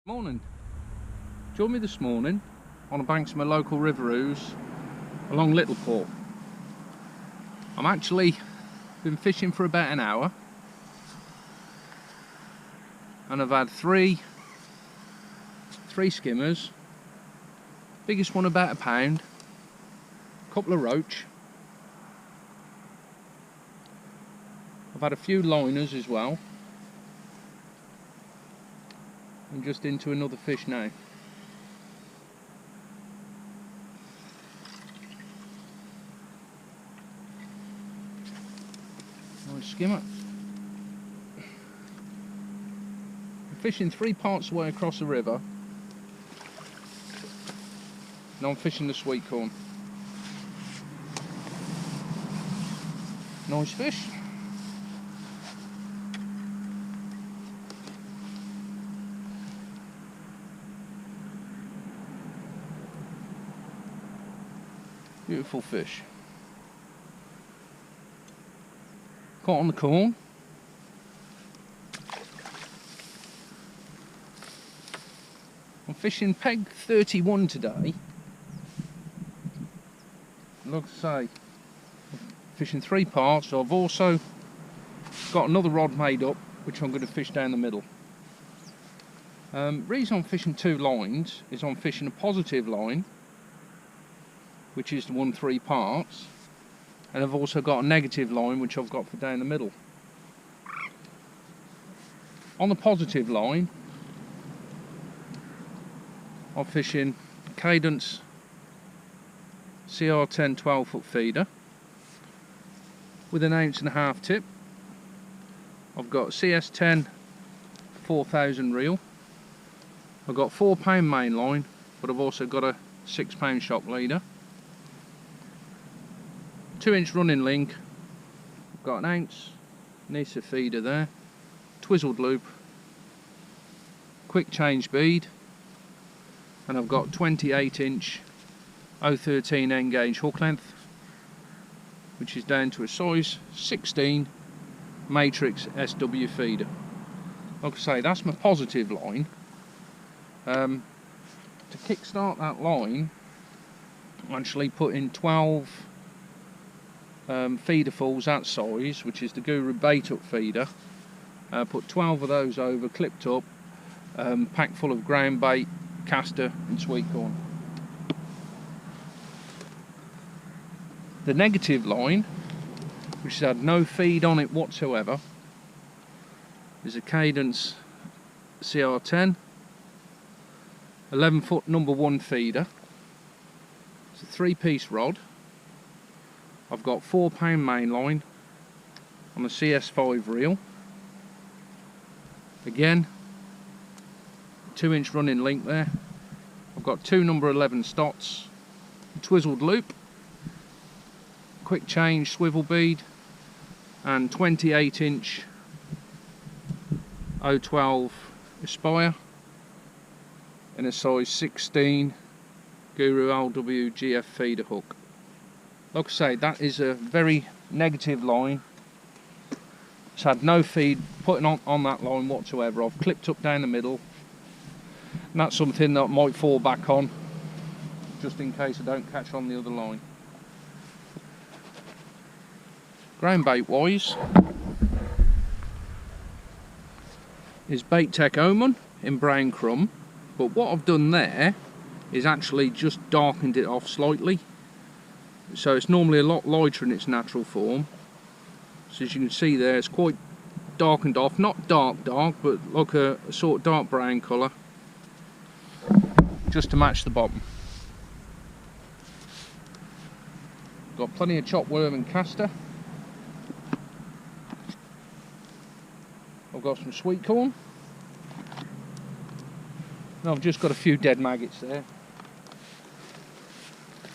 Morning. Join me this morning on the banks of my local river ouse along Littleport. I'm actually been fishing for about an hour and I've had three skimmers, biggest one about a pound, a couple of roach. I've had a few liners as well. I'm just into another fish now. Nice skimmer. I'm fishing 3 parts away across the river. Now I'm fishing the sweet corn. Nice fish. Beautiful fish. Caught on the corn. I'm fishing peg 31 today. Like I say, I'm fishing 3 parts. So I've also got another rod made up, which I'm going to fish down the middle. Reason I'm fishing 2 lines is I'm fishing a positive line, which is the one 3 parts, and I've also got a negative line which I've got for down the middle. On the positive line I'm fishing Cadence CR10 12-foot feeder with an 1.5 ounce tip. I've got CS10 4000 reel. I've got 4 pound main line, but I've also got a 6 pound shock leader. 2-inch running link. I've got an 1 ounce Nisa feeder there, twizzled loop, quick change bead, and I've got 28-inch 013 end gauge hook length, which is down to a size 16 matrix SW feeder. Like I say, that's my positive line. To kick start that line, I actually put in 12 feederfuls that size, which is the Guru bait up feeder. Put 12 of those over, clipped up, packed full of ground bait, caster and sweet corn. The negative line, which has had no feed on it whatsoever, is a Cadence CR10 11-foot number 1 feeder. It's a 3-piece rod. I've got 4 pound main line on a CS5 reel. Again, 2-inch running link there. I've got 2 number 11 stots, twizzled loop, quick change swivel bead, and 28-inch 012 Aspire in a size 16 Guru LW GF feeder hook. Like I say, that is a very negative line. It's had no feed putting on that line whatsoever. I've clipped up down the middle, and that's something that I might fall back on just in case I don't catch on the other line. Ground bait wise is Bait Tech Oman in brown crumb, but what I've done there is actually just darkened it off slightly. So it's normally a lot lighter in its natural form. So as you can see there, it's quite darkened off, not dark, but like a sort of dark brown colour, just to match the bottom. Got plenty of chopped worm and caster. I've got some sweet corn. And I've just got a few dead maggots there.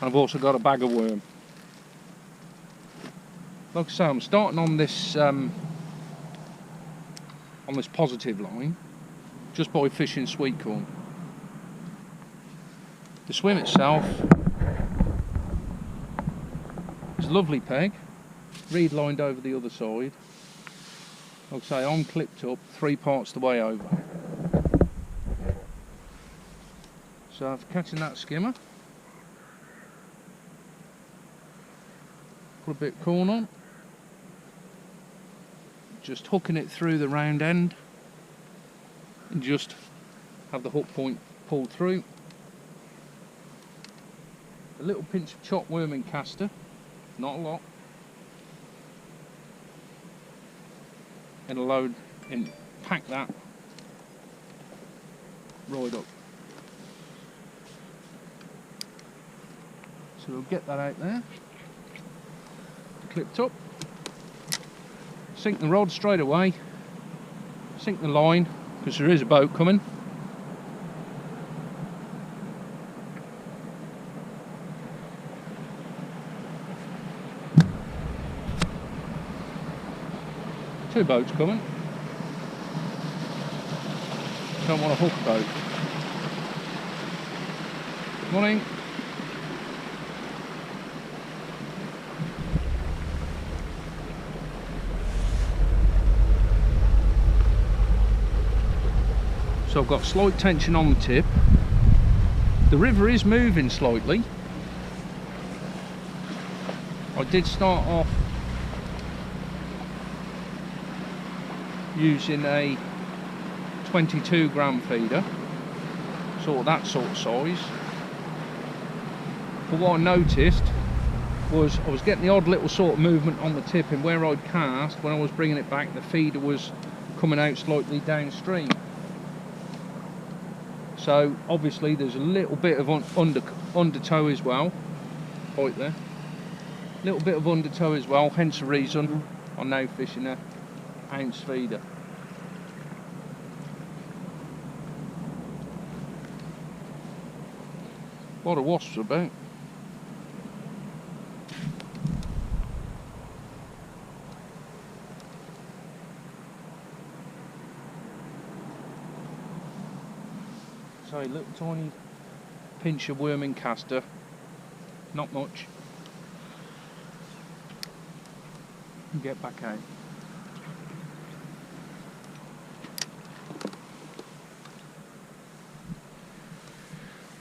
I've also got a bag of worm. Like I say, I'm starting on this positive line just by fishing sweet corn. The swim itself is a lovely peg, reed lined over the other side. Like I say, I'm clipped up 3 parts the way over. So after catching that skimmer, put a bit of corn on, just hooking it through the round end and just have the hook point pulled through. A little pinch of chopped worm and castor, not a lot, and a load, and pack that right up. So we'll get that out there, clipped up, sink the rod straight away, sink the line, because there is a boat coming. Two boats coming. Don't want to hook a boat. Morning. So I've got slight tension on the tip. The river is moving slightly. I did start off using a 22 gram feeder, that sort of size. But what I noticed was I was getting the odd little sort of movement on the tip, and where I'd cast, when I was bringing it back, the feeder was coming out slightly downstream. So obviously there's a little bit of undertow as well, right there. Little bit of undertow as well, hence the reason I'm now fishing a ounce feeder. A lot of wasps about. So a little tiny pinch of worm and castor, not much. And get back out.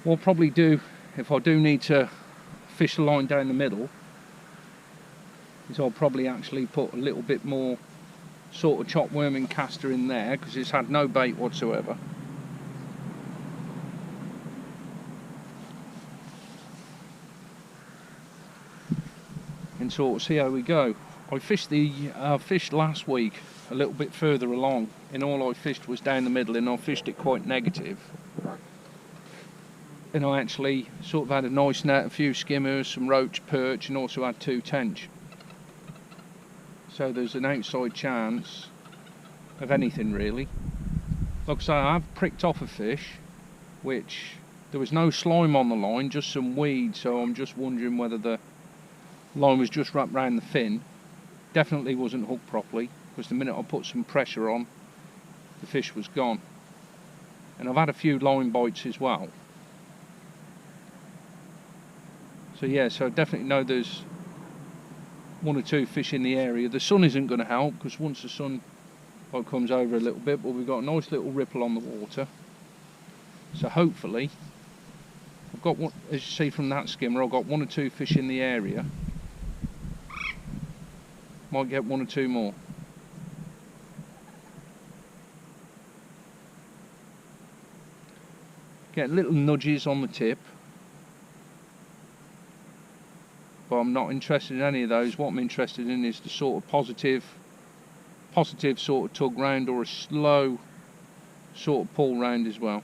What I'll probably do, if I do need to fish the line down the middle, is I'll probably actually put a little bit more sort of chopped worm and castor in there, because it's had no bait whatsoever. And sort of see how we go. I fished last week a little bit further along, and all I fished was down the middle, and I fished it quite negative. And I actually sort of had a nice net, a few skimmers, some roach, perch, and also had 2 tench. So there's an outside chance of anything really. Like I say, I've pricked off a fish, which there was no slime on the line, just some weed, so I'm just wondering whether the line was just wrapped round the fin. Definitely wasn't hooked properly, because the minute I put some pressure on, the fish was gone. And I've had a few line bites as well. So yeah, so I definitely know there's 1 or 2 fish in the area. The sun isn't going to help, because once the sun comes over a little bit, but we've got a nice little ripple on the water. So hopefully, I've got one, as you see from that skimmer, I've got 1 or 2 fish in the area. Might get 1 or 2 more. Get little nudges on the tip, but I'm not interested in any of those. What I'm interested in is the sort of positive sort of tug round, or a slow sort of pull round as well.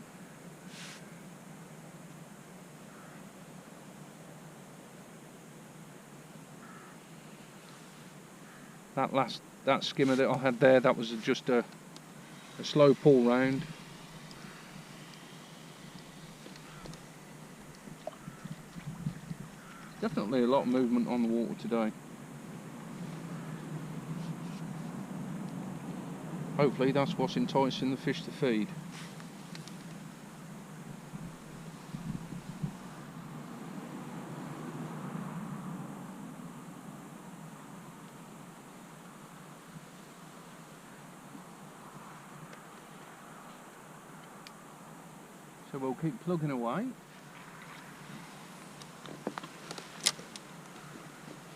That skimmer that I had there, that was just a slow pull round. Definitely a lot of movement on the water today. Hopefully that's what's enticing the fish to feed. So So we'll keep plugging away.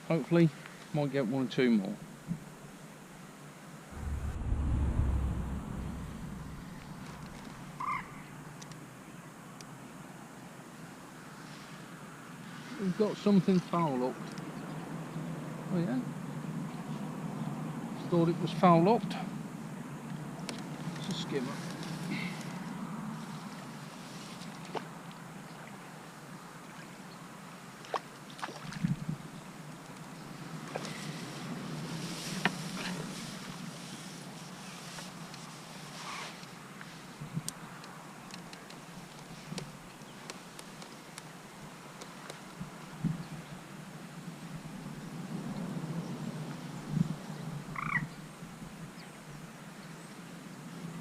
Hopefully, might get 1 or 2 more. We've got something foul locked. Oh yeah. Thought it was foul locked. It's a skimmer.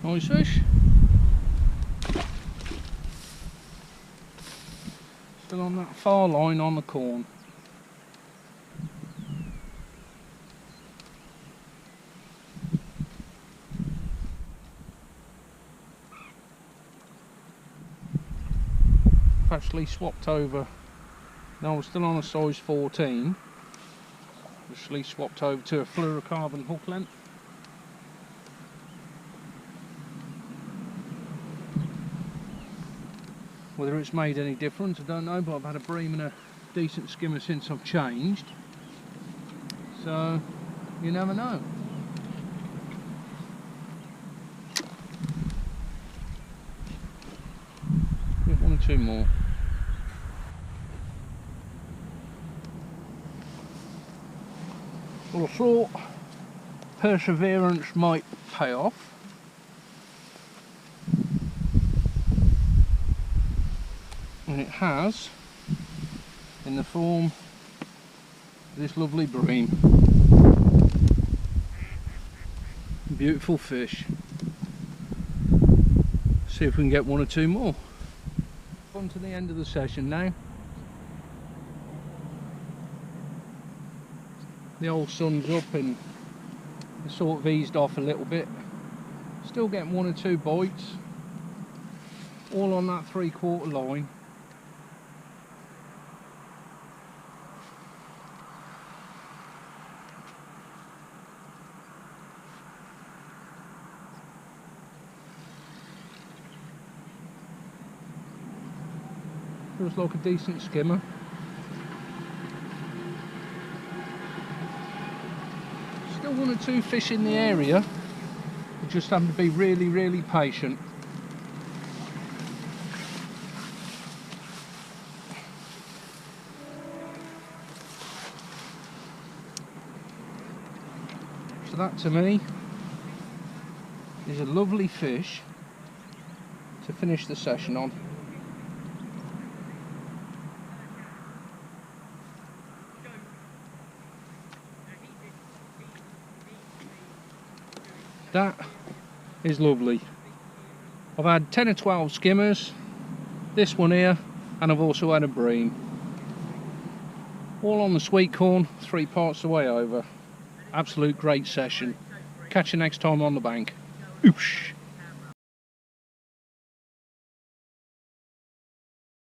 Nice fish. Still on that far line on the corn. I've actually swapped over. No, we're still on a size 14. Actually swapped over to a fluorocarbon hook length. Whether it's made any difference, I don't know, but I've had a bream and a decent skimmer since I've changed. So, you never know. Get 1 or 2 more. Well, I thought perseverance might pay off. And it has, in the form of this lovely bream. Beautiful fish. See if we can get 1 or 2 more. On to the end of the session now. The old sun's up and it's sort of eased off a little bit. Still getting 1 or 2 bites, all on that 3/4 line. Feels like a decent skimmer. Still 1 or 2 fish in the area. You just have to be really, really patient. So that to me is a lovely fish to finish the session on. That is lovely. I've had 10 or 12 skimmers, this one here, and I've also had a bream. All on the sweet corn, 3 parts the way over. Absolute great session. Catch you next time on the bank. Oosh.